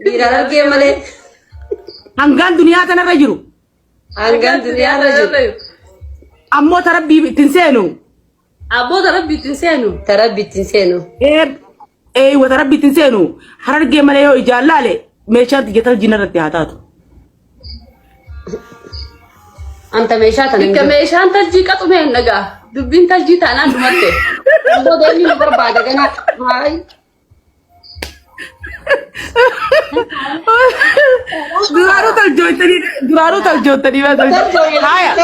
Dhiiraan argee malee. Hangaan duniyaa tanarra jiru. Hangaan duniyaa irra jiru. Ammoo tarabbii ittiin seenu. Abboota rabbi ittiin seenu. Tarabbi ittiin seenu. Wata rabbi ittiin seenu. Harargee malee yoo ijaan laale meeshaan xiyyaata jina irratti haa taatu. Anta meeshaa kana. Bikka meeshaan taljii qaxume hin dhagaa. Dubbiin taljii taanaan dhumatte. Abboota inni nu barbaada ganaa. Haay. Duraanuu taljootanii haya.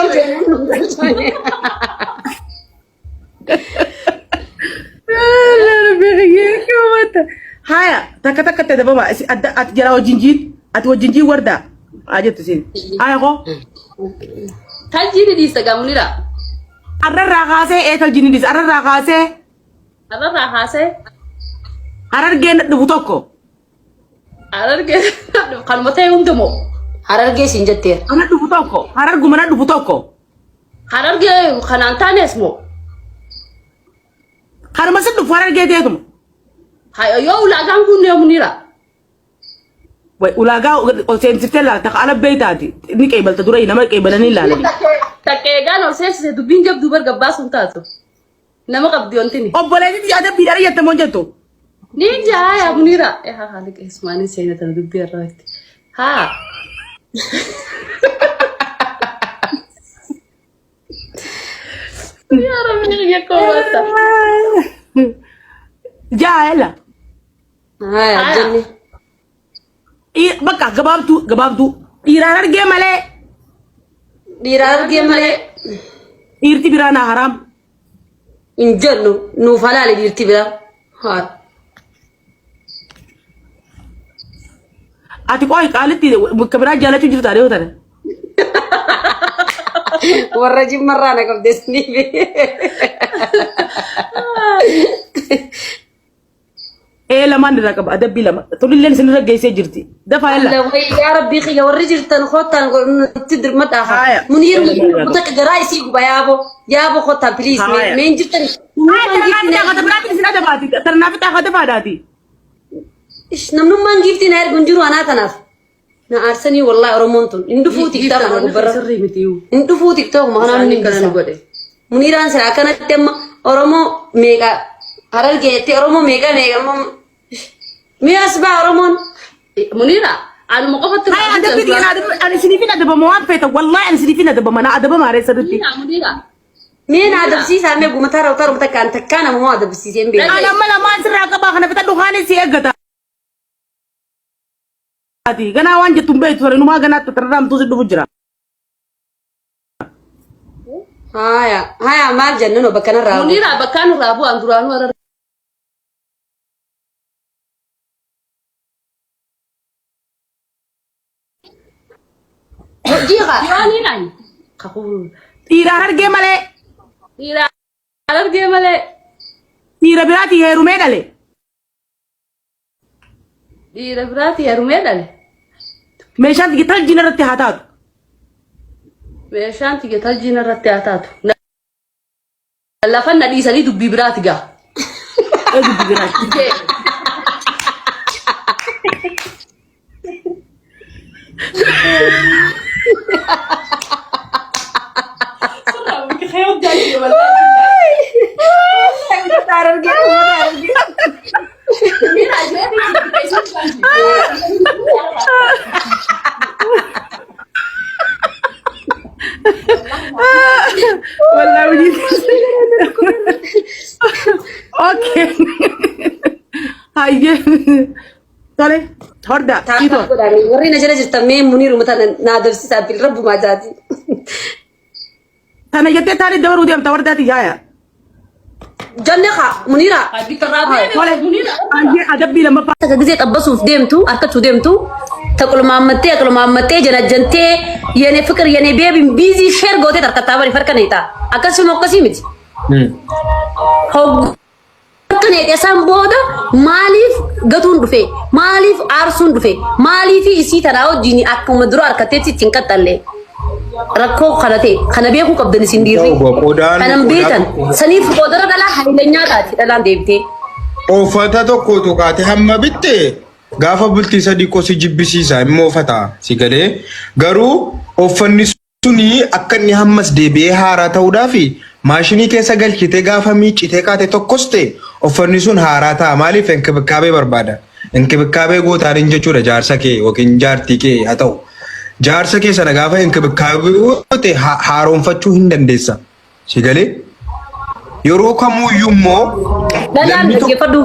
Haya takka takka ta'e dabama ati jala wajjinjiin wardaa haa jettu siin haya koo Taljii dhiisa gamunira. arrarraa kaasee taljiin dhiisa arrarraa kaasee harargeen dhufu tokko Harargee kanuma ta'e hundumoo. Harargee siin jetteera. ana dhufu tokko harargumana dhufu tokko Harargee kanaan taanes moo? kanuma si dhufu harargee teetuma Yoo ulaagaan kun munira. way ulaagaa ol seensitee laata ala beeytaati ni qeebalta dura nama qeebalanii ilaalanii Takkeegaan ol seensise dubbiin jabduu barga baasuun taatu. Nama qabdi wantini. obboleetti yaada biidhaan jettamoo jettu Ninja ya munira. Haali qeessumaan seenaa tana dubbii irratti. Haa. Yaa rabbi yakoo wata. jaayela Haa jenni. bakka gabaabduu dhiiraan argee malee Dhiiraan argee malee. dhiirti biraa naa haraam Hin jennu nuuf halaali dhiirti biraa. Haa. ati qo'i qaalitti bakka biraa jaalachuu jirta adee tana Warra jimmarraa na qabdeesniif. lamaan irraa qaba adabbii lama tolilleen isinirra geessee jirti dafaa yalla Yaa rabbi xiyya warri jirtan kottaan itti dirmadhaa. Haaya. Munir mutaka garaa isii guba yaabo kottaan please Haaya. meen jirtan. tarnaafi xaaqa dafaadhaati Namnummaan giiftii na ergu hin jiru anaa tanaaf. Na aarsanii wallahi Oromoon tun hin dhufuu tiktook na gubbarra. Hin dhufuu tiktook ma kanaan ni gisa. Muniraan sira akkanatti amma Oromoo meeqa Harargeetti Oromoo meeqa mi'as baa Oromoon. Munira anuma qofatti. adabbii ani isiniifin adabama waan feeta wallahi ani isiniifin adabama na adabama haree sirritti Meen adabsiisaa mee gumataa rawtaa rumta kan takkaa nama moo adabsiisee hin beeku. ana amma lamaan sirraa qabaa kana fita dhukaanii si eeggata ganaa waan jettu hin beektu numaa ganaatti tarraamtuu si dhufu jira Haya maal jennu no bakka narraa. Munira bakka narraa bu'aan duraanuu arra. Jiiqa. Yooni nani. Kakuu. dhiiraan argee malee Dhiiraan argee malee. dhiira biraati heerumee dhale Dhiira biraati heerumee dhale. meeshaan gital jina irratti haa taatu Meeshaan tige taljina irratti haa taatu. Lafa na dhiisanii dubbii biraati gaa. dubbi biraati والله ودي اوكي هاي طالع هردا كيتو Warri na jala jirtan mee Muniru mata na adabsiisaa bil rabbu maa jaati. انا جت تاني دور ودي ام تورداتي جايه Janneqa Munira. ولا اجي ادبي لما Akka gisee qabbasuuf deemtu harkachuu deemtu taqulmaammattee janajjantee yene fikir yene beebi biizii sheer gootee tarkataa bari farka neeta akkasuma akkasii miti. Hogganee dheesaan booda maaliif gatuun dhufe maaliif aarsuun dhufe maaliif isii tanaa wajjin akkuma dura harkatteetti ittiin qaxxallee rakkoo kana ta'e kana beekuu qabdan isin dhiirri kanan beekan saniif qoodara dhalaa haayilanyaa taati dhalaan deebitee. Uffata tokko tuqaate hamma bitte gaafa bultii sadii qosi jibbisiisa immoo fataa si galee garuu uffanni suni akka inni hammas deebi'ee haaraa ta'uudhaafi maashinii keessa galchitee gaafa miicitee kaate tokkos ta'e uffanni sun haaraa ta'a maaliif inkibikaabee barbaada inkibikaabee gootaadhin jechuudha jaarsa kee yookiin jaartii kee haa ta'u jaarsa kee sana gaafa inkibikaabee goote haaroonfachuu hin dandeessa si galee yeroo kamuyyuu immoo dhalaan dhaggeeffadhu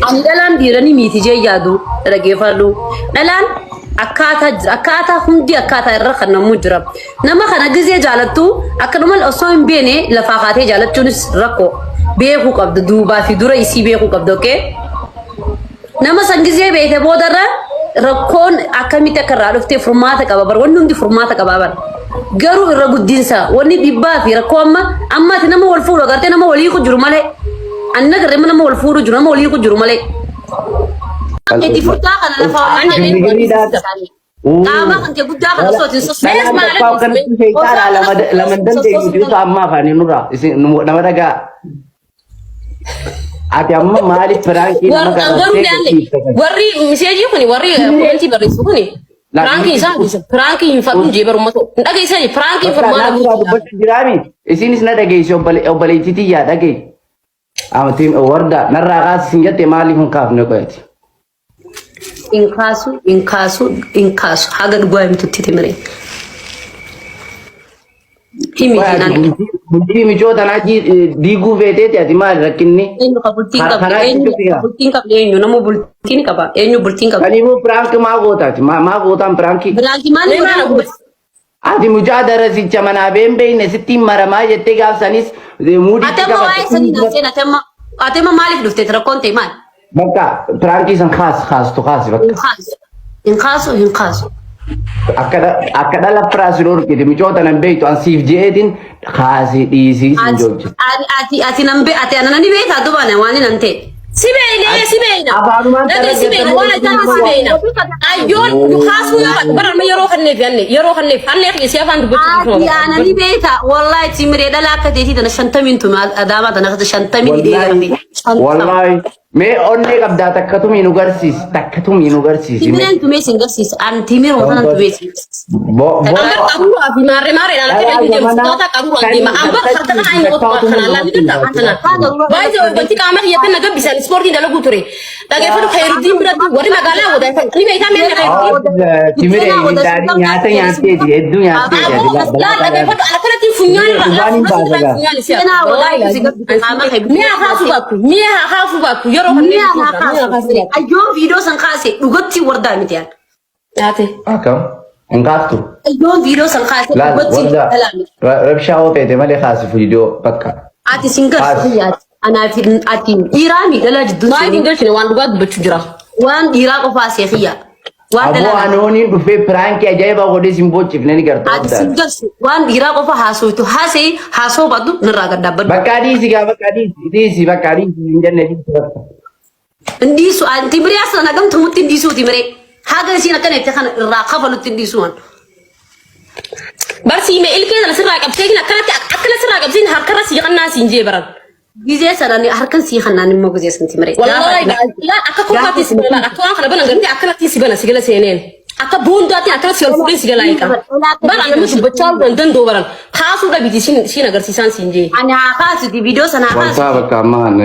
ani dhalaan dhiiranii miti jee yaadu dhaggeeffadhu dhalaan akkaataa hundi akkaataa irra kan namu jira nama kana gizee jaalattu akkaduma osoo hin beene lafaa kaatee jaalachuunis rakkoo beekuu qabdu duubaa fi dura isii beekuu qabdu okay nama san gizee beekte boodarra rakkoon akkamitti akka irraa dhuftee furmaata qaba bar wanni hundi furmaata qaba bar garuu irra guddinsa wanni dhibbaa fi rakkoo ammaati nama wal fuudhu agartee nama walii ku jiru malee anna garee nama wal fuudhu jiru nama walii ku jiru malee itti furtaa kana lafa qaama kan kee guddaa kana sootiin sosmees malee lama dandeessu bisu amma afaan nurra nama dagaa ati amma maaliif firaankiin warri miseejii kuni warri wanti barreessu kuni firaankiin isaa firaankiin fadhu jee barummato dhageessani firaankiin furmaata jiraami isinis na dhageessi obboleettiitii yaa dhagee amatiin warda narraa qaasisin jette maaliif hin kaafne qoyati inkaasu haga dhugaa himtutti timire himi jinan bultii michoota naaji diiguu feeteeti ati maali rakkinni eenyu ka bultiin qabdi eenyu nama bultiin qaba eenyu bultiin qaba kaniifuu piraanki maa gootaati maa gootaan piraanki maali ati mucaa darasicha manaa beembeeyne sittiin maramaa jettee gaafsanis muudii atema waa'ee sanii naaseen atema maaliif dhufteet rakkoon ta'e maal bakka piraanki san khaastu khaasi bakka hinkaasu akka dhala firaasi dhorkite micoota nan beektu an siif jeetin khaasi dhiisii sin jojje ati nan be ati anani beektaa dubana waan nan ta'e sibeena waan ajaan sibeena ayyoon khaasu baran yeroo kanneef isii afaan dubbatu ati anani beektaa wallahi timiree dhala akka teetii tana 50 tuma adaama tana 50 dheerame wallahi me onne qabda takkatumii nu garsiis timireen tumee sin garsiis an timir waan tumee sin qabu abi mare dala kee deemu tota qabu abi ma amba khartana ay mo kana la bidda atana baizo banti kama yatana gabisan sporti dala guture dage fadu khairuddin biradu wari magala wada ni beita men khairuddin timire dari nyaate di eddu nyaate la dage fadu ala kala ti funyan ra wallahi miya hafu baku yoro ayyo video san khase dugatti warda mitiyan ate akam engaftu ayyo video san khase dugatti rabsha wo pete male khase video bakka ati singa ana fi ati irami dala jiddu ma dinga shine wan dugat bachu jira wan ira ko fa sekhiya wan dala anoni dufe prank ajaiba gode simbochif nani garto ati singa wan ira ko fa haso to haso badu naraga dabad bakka di bakka di injanne di ndisu anti mri asana gam tumutti ndisu timre haga sina kan ite kan raqafalu tindisuan barsi me ilke na sirra qabte kina kanati akala sirra qabtin har karasi qanna sinje baran gize sanani har kan si xanani mo gize santi mre wallahi la akako fati sibala akko an kala banan garti akala ti sibala sigala senen aka bondati akala sel fudin sigala ika baran na musu bachal dan do baran khasu da biti sin agar sisan sinje ana khasu di video sana khasu wasa baka man